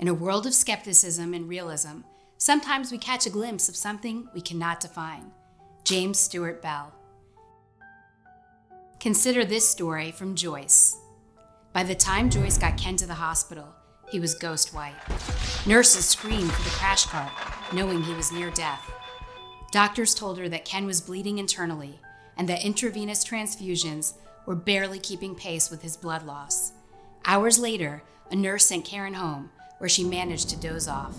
In a world of skepticism and realism, sometimes we catch a glimpse of something we cannot define. James Stuart Bell. Consider this story from Joyce. By the time Joyce got Ken to the hospital, he was ghost white. Nurses screamed for the crash cart, knowing he was near death. Doctors told her that Ken was bleeding internally and that intravenous transfusions were barely keeping pace with his blood loss. Hours later, a nurse sent Karen home, where she managed to doze off.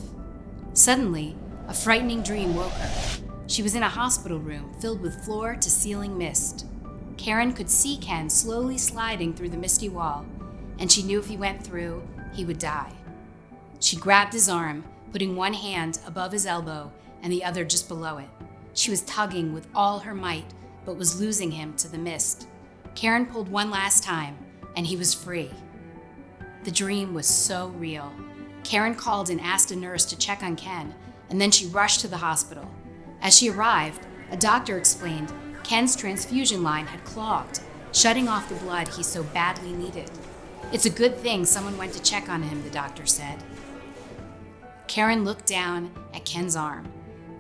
Suddenly, a frightening dream woke her. She was in a hospital room filled with floor-to-ceiling mist. Karen could see Ken slowly sliding through the misty wall, and she knew if he went through, he would die. She grabbed his arm, putting one hand above his elbow and the other just below it. She was tugging with all her might, but was losing him to the mist. Karen pulled one last time, and he was free. The dream was so real. Karen called and asked a nurse to check on Ken, and then she rushed to the hospital. As she arrived, a doctor explained Ken's transfusion line had clogged, shutting off the blood he so badly needed. "It's a good thing someone went to check on him," the doctor said. Karen looked down at Ken's arm.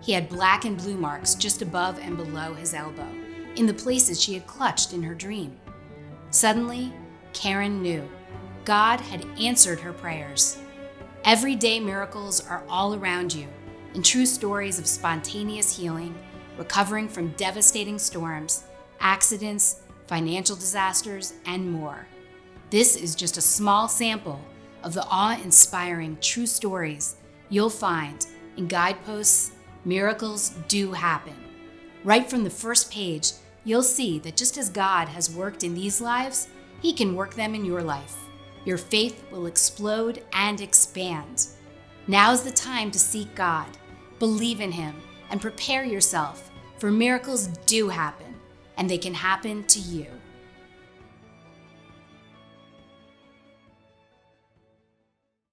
He had black and blue marks just above and below his elbow, in the places she had clutched in her dream. Suddenly, Karen knew God had answered her prayers. Everyday miracles are all around you, and true stories of spontaneous healing, recovering from devastating storms, accidents, financial disasters, and more. This is just a small sample of the awe-inspiring true stories you'll find in Guideposts. Miracles do happen. Right from the first page, you'll see that just as God has worked in these lives, He can work them in your life. Your faith will explode and expand. Now's the time to seek God, believe in Him, and prepare yourself, for miracles do happen, and they can happen to you.